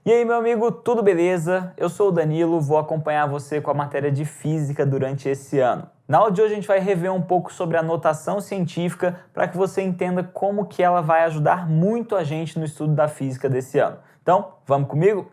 E aí, meu amigo, tudo beleza? Eu sou o Danilo, vou acompanhar você com a matéria de física durante esse ano. Na aula de hoje a gente vai rever um pouco sobre a notação científica para que você entenda como que ela vai ajudar muito a gente no estudo da física desse ano. Então, vamos comigo?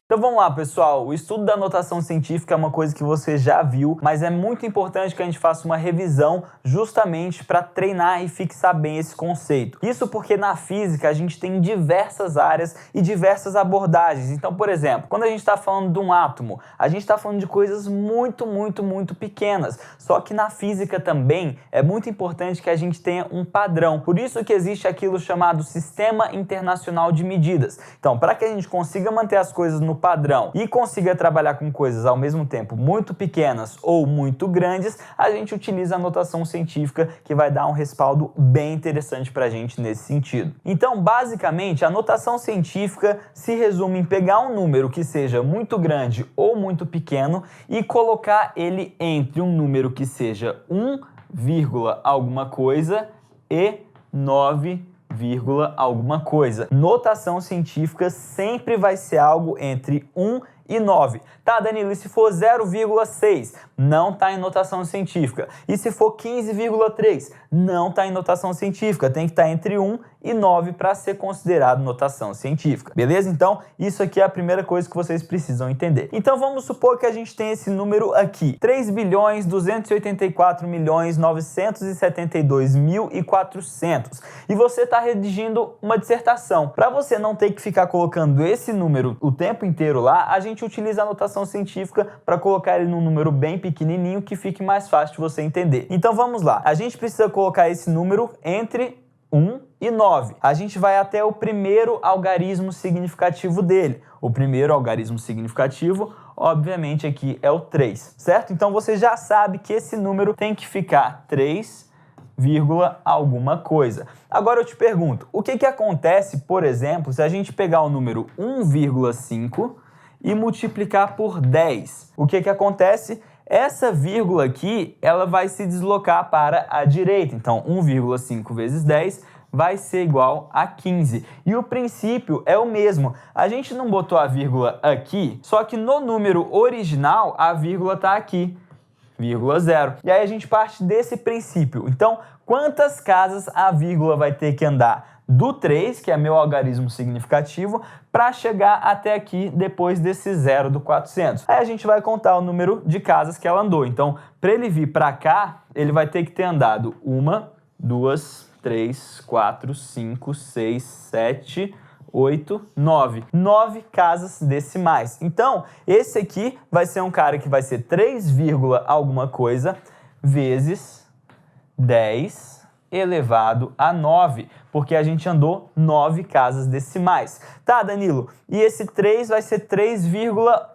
Então vamos lá, pessoal. O estudo da notação científica é uma coisa que você já viu, mas é muito importante que a gente faça uma revisão justamente para treinar e fixar bem esse conceito. Isso porque na física a gente tem diversas áreas e diversas abordagens. Então, por exemplo, quando a gente está falando de um átomo, a gente está falando de coisas muito pequenas. Só que na física também é muito importante que a gente tenha um padrão. Por isso que existe aquilo chamado Sistema Internacional de Medidas. Então, para que a gente consiga manter as coisas no padrão e consiga trabalhar com coisas ao mesmo tempo muito pequenas ou muito grandes, a gente utiliza a notação científica, que vai dar um respaldo bem interessante para a gente nesse sentido. Então, basicamente, a notação científica se resume em pegar um número que seja muito grande ou muito pequeno e colocar ele entre um número que seja 1, alguma coisa e 9, alguma coisa. Notação científica sempre vai ser algo entre 1 e 9. Tá, Danilo, e se for 0,6? Não está em notação científica. E se for 15,3? Não está em notação científica. Tem que estar entre 1 e 9 para ser considerado notação científica. Beleza? Então, isso aqui é a primeira coisa que vocês precisam entender. Então, vamos supor que a gente tem esse número aqui. 3.284.972.400. E você está redigindo uma dissertação. Para você não ter que ficar colocando esse número o tempo inteiro lá, a gente utiliza a notação científica para colocar ele num número bem pequenininho que fique mais fácil de você entender. Então vamos lá. A gente precisa colocar esse número entre 1 e 9. A gente vai até o primeiro algarismo significativo dele. O primeiro algarismo significativo, obviamente, aqui é o 3, certo? Então você já sabe que esse número tem que ficar 3, alguma coisa. Agora eu te pergunto, o que acontece, por exemplo, se a gente pegar o número 1,5 e multiplicar por 10? O que acontece? Essa vírgula aqui, ela vai se deslocar para a direita. Então, 1,5 vezes 10 vai ser igual a 15. E o princípio é o mesmo. A gente não botou a vírgula aqui, só que no número original, a vírgula está aqui. 0. E aí a gente parte desse princípio. Então, quantas casas a vírgula vai ter que andar do 3, que é meu algarismo significativo, para chegar até aqui depois desse 0 do 400? Aí a gente vai contar o número de casas que ela andou. Então, para ele vir para cá, ele vai ter que ter andado 1, 2, 3, 4, 5, 6, 7... 8, 9. 9 casas decimais. Então, esse aqui vai ser um cara que vai ser 3, alguma coisa vezes 10 elevado a 9, porque a gente andou 9 casas decimais. Tá, Danilo? E esse 3 vai ser 3,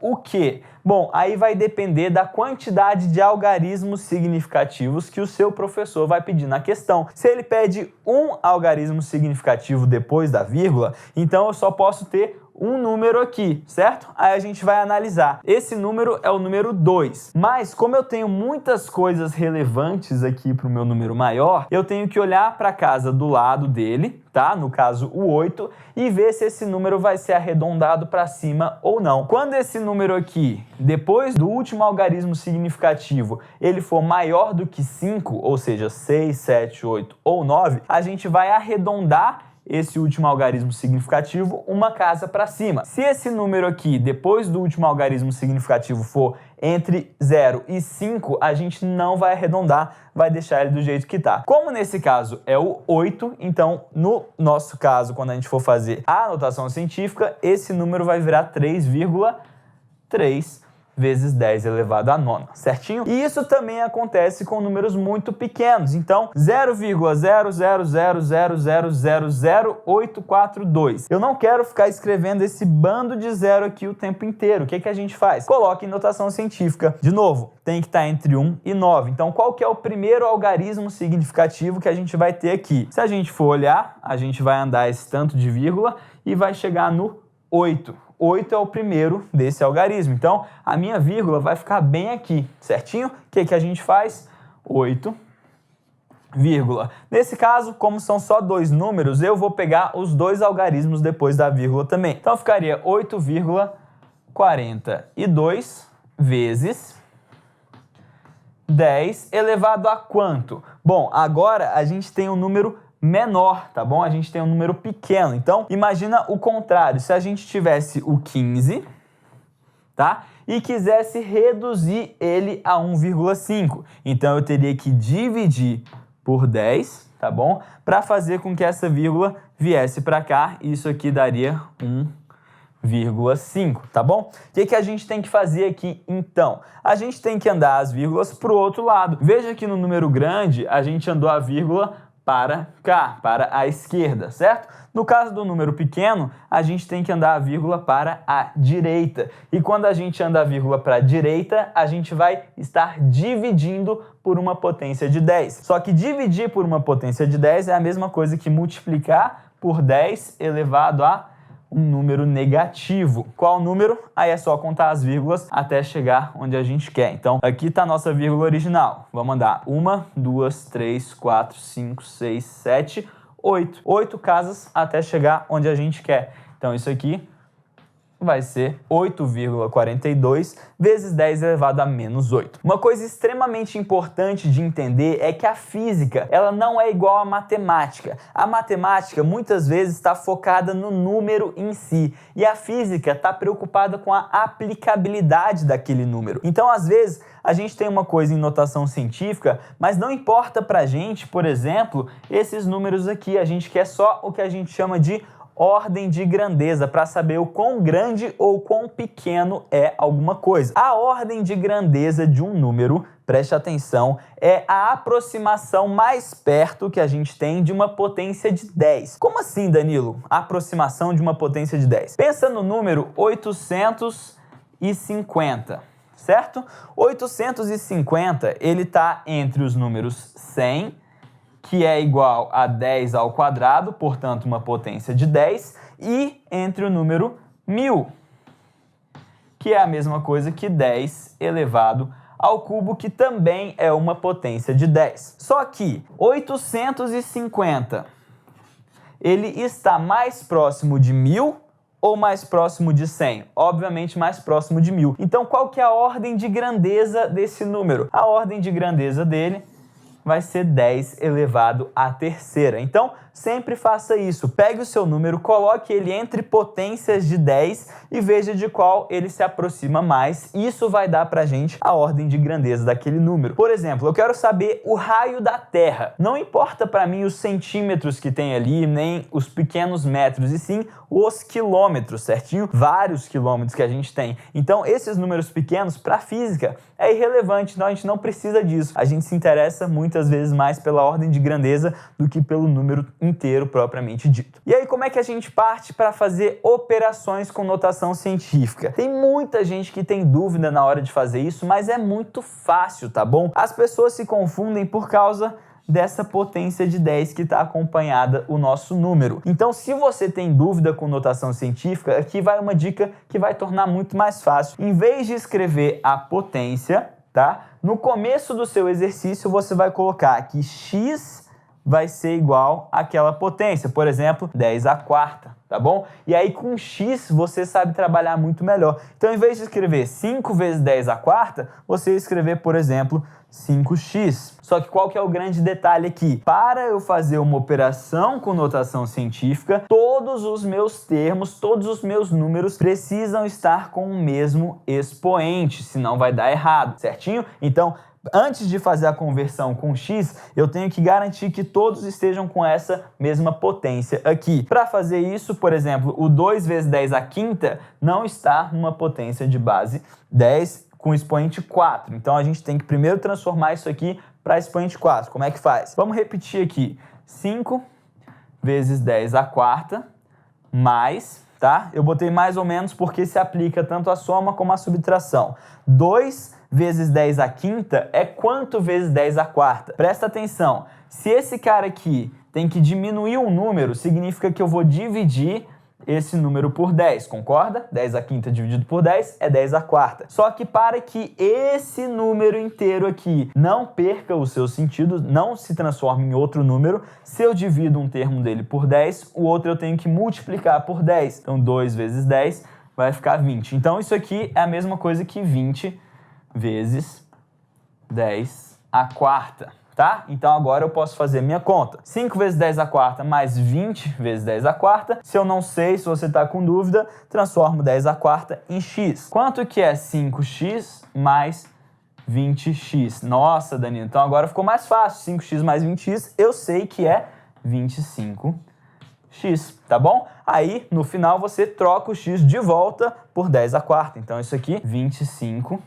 o quê? Bom, aí vai depender da quantidade de algarismos significativos que o seu professor vai pedir na questão. Se ele pede um algarismo significativo depois da vírgula, então eu só posso ter um número aqui, certo? Aí a gente vai analisar. Esse número é o número 2. Mas como eu tenho muitas coisas relevantes aqui para o meu número maior, eu tenho que olhar para a casa do lado dele, tá? No caso, o 8, e ver se esse número vai ser arredondado para cima ou não. Quando esse número aqui, depois do último algarismo significativo, ele for maior do que 5, ou seja, 6, 7, 8 ou 9, a gente vai arredondar esse último algarismo significativo uma casa para cima. Se esse número aqui, depois do último algarismo significativo, for entre 0 e 5, a gente não vai arredondar, vai deixar ele do jeito que está. Como nesse caso é o 8, então no nosso caso, quando a gente for fazer a notação científica, esse número vai virar 3,3 vezes 10 elevado a 9, certinho? E isso também acontece com números muito pequenos. Então, 0,000000842. Eu não quero ficar escrevendo esse bando de zero aqui o tempo inteiro. O que a gente faz? Coloca em notação científica. De novo, tem que estar entre 1 e 9. Então, qual que é o primeiro algarismo significativo que a gente vai ter aqui? Se a gente for olhar, a gente vai andar esse tanto de vírgula e vai chegar no 8. 8 é o primeiro desse algarismo. Então, a minha vírgula vai ficar bem aqui, certinho? O que a gente faz? 8, vírgula. Nesse caso, como são só dois números, eu vou pegar os dois algarismos depois da vírgula também. Então, ficaria 8,42 vezes 10 elevado a quanto? Bom, agora a gente tem um número menor, tá bom? A gente tem um número pequeno. Então, imagina o contrário. Se a gente tivesse o 15, tá? E quisesse reduzir ele a 1,5. Então, eu teria que dividir por 10, tá bom? Para fazer com que essa vírgula viesse para cá. Isso aqui daria 1,5, tá bom? O que a gente tem que fazer aqui, então? A gente tem que andar as vírgulas para o outro lado. Veja que no número grande, a gente andou a vírgula para cá, para a esquerda, certo? No caso do número pequeno, a gente tem que andar a vírgula para a direita. E quando a gente anda a vírgula para a direita, a gente vai estar dividindo por uma potência de 10. Só que dividir por uma potência de 10 é a mesma coisa que multiplicar por 10 elevado a um número negativo. Qual número? Aí é só contar as vírgulas até chegar onde a gente quer. Então, aqui está a nossa vírgula original. Vamos andar 1, 2, 3, 4, 5, 6, 7, 8. 8 casas até chegar onde a gente quer. Então, isso aqui vai ser 8,42 vezes 10 elevado a menos 8. Uma coisa extremamente importante de entender é que a física, ela não é igual à matemática. A matemática muitas vezes está focada no número em si e a física está preocupada com a aplicabilidade daquele número. Então, às vezes, a gente tem uma coisa em notação científica, mas não importa pra gente, por exemplo, esses números aqui. A gente quer só o que a gente chama de ordem de grandeza, para saber o quão grande ou quão pequeno é alguma coisa. A ordem de grandeza de um número, preste atenção, é a aproximação mais perto que a gente tem de uma potência de 10. Como assim, Danilo? A aproximação de uma potência de 10. Pensa no número 850, certo? 850, ele está entre os números 100, que é igual a 10 ao quadrado, portanto, uma potência de 10, e entre o número 1000, que é a mesma coisa que 10 elevado ao cubo, que também é uma potência de 10. Só que 850, ele está mais próximo de 1000 ou mais próximo de 100? Obviamente mais próximo de 1000. Então, qual que é a ordem de grandeza desse número? A ordem de grandeza dele vai ser 10 elevado à terceira. Então, sempre faça isso. Pegue o seu número, coloque ele entre potências de 10 e veja de qual ele se aproxima mais. Isso vai dar pra gente a ordem de grandeza daquele número. Por exemplo, eu quero saber o raio da Terra. Não importa pra mim os centímetros que tem ali, nem os pequenos metros, e sim os quilômetros, certinho? Vários quilômetros que a gente tem. Então, esses números pequenos, pra física, é irrelevante. Então, a gente não precisa disso. A gente se interessa muitas vezes mais pela ordem de grandeza do que pelo número inteiro propriamente dito. E aí, como é que a gente parte para fazer operações com notação científica? Tem muita gente que tem dúvida na hora de fazer isso, mas é muito fácil, tá bom? As pessoas se confundem por causa dessa potência de 10 que está acompanhada o nosso número. Então, se você tem dúvida com notação científica, aqui vai uma dica que vai tornar muito mais fácil. Em vez de escrever a potência, tá? No começo do seu exercício, você vai colocar que x vai ser igual àquela potência, por exemplo, 10 à quarta, tá bom? E aí com x você sabe trabalhar muito melhor. Então, em vez de escrever 5 vezes 10 à quarta, você escrever, por exemplo, 5x. Só que qual que é o grande detalhe aqui? Para eu fazer uma operação com notação científica, todos os meus termos, todos os meus números precisam estar com o mesmo expoente, senão vai dar errado, certinho? Então, antes de fazer a conversão com x, eu tenho que garantir que todos estejam com essa mesma potência aqui. Para fazer isso, por exemplo, o 2 vezes 10 à quinta não está numa potência de base 10 com expoente 4. Então, a gente tem que primeiro transformar isso aqui para expoente 4. Como é que faz? Vamos repetir aqui. 5 vezes 10 à quarta mais, tá? Eu botei mais ou menos porque se aplica tanto a soma como a subtração. 2 vezes 10 à quinta é quanto vezes 10 à quarta? Presta atenção. Se esse cara aqui tem que diminuir um número, significa que eu vou dividir esse número por 10, concorda? 10 à quinta dividido por 10 é 10 à quarta. Só que para que esse número inteiro aqui não perca o seu sentido, não se transforme em outro número, se eu divido um termo dele por 10, o outro eu tenho que multiplicar por 10. Então 2 vezes 10 vai ficar 20. Então isso aqui é a mesma coisa que 20 vezes 10 à quarta. Tá? Então agora eu posso fazer minha conta. 5 vezes 10 à quarta mais 20 vezes 10 à quarta. Se eu não sei, se você está com dúvida, transformo 10 à quarta em x. Quanto que é 5x mais 20x? Nossa, Danilo, então agora ficou mais fácil. 5x mais 20x, eu sei que é 25x, tá bom? Aí, no final, você troca o x de volta por 10 à quarta. Então isso aqui, 25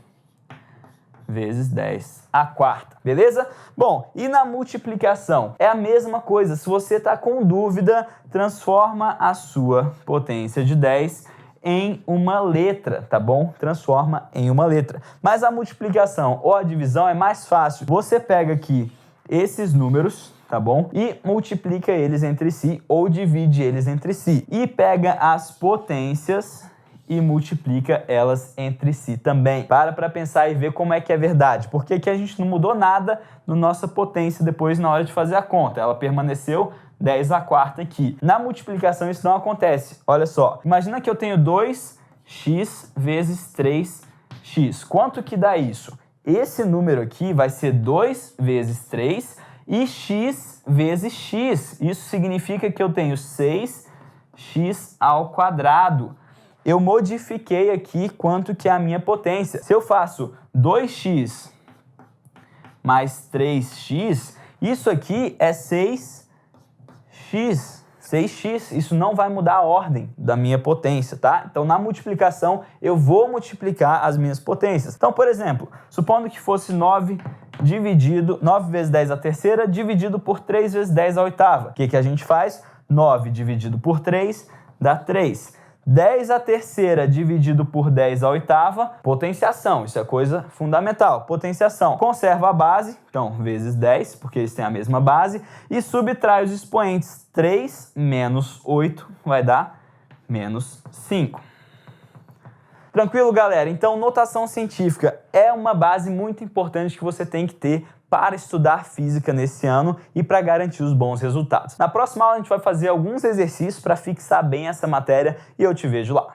vezes 10 à quarta, beleza? Bom, e na multiplicação? É a mesma coisa. Se você está com dúvida, transforma a sua potência de 10 em uma letra, tá bom? Transforma em uma letra. Mas a multiplicação ou a divisão é mais fácil. Você pega aqui esses números, tá bom? E multiplica eles entre si ou divide eles entre si. E pega as potências e multiplica elas entre si também. Para pensar e ver como é que é verdade. Porque aqui a gente não mudou nada na nossa potência depois na hora de fazer a conta. Ela permaneceu 10 à quarta aqui. Na multiplicação isso não acontece. Olha só. Imagina que eu tenho 2x vezes 3x. Quanto que dá isso? Esse número aqui vai ser 2 vezes 3 e x vezes x. Isso significa que eu tenho 6x ao quadrado. Eu modifiquei aqui quanto que é a minha potência. Se eu faço 2x mais 3x, isso aqui é 6x. 6x, isso não vai mudar a ordem da minha potência, tá? Então, na multiplicação, eu vou multiplicar as minhas potências. Então, por exemplo, supondo que fosse 9 vezes 10 à terceira, dividido por 3 vezes 10 à oitava. O que a gente faz? 9 dividido por 3 dá 3. 10 à terceira dividido por 10 à oitava, potenciação, isso é coisa fundamental, potenciação. Conserva a base, então, vezes 10, porque eles têm a mesma base, e subtrai os expoentes. 3 menos 8 vai dar menos 5. Tranquilo, galera? Então, notação científica é uma base muito importante que você tem que ter para estudar física nesse ano e para garantir os bons resultados. Na próxima aula a gente vai fazer alguns exercícios para fixar bem essa matéria e eu te vejo lá.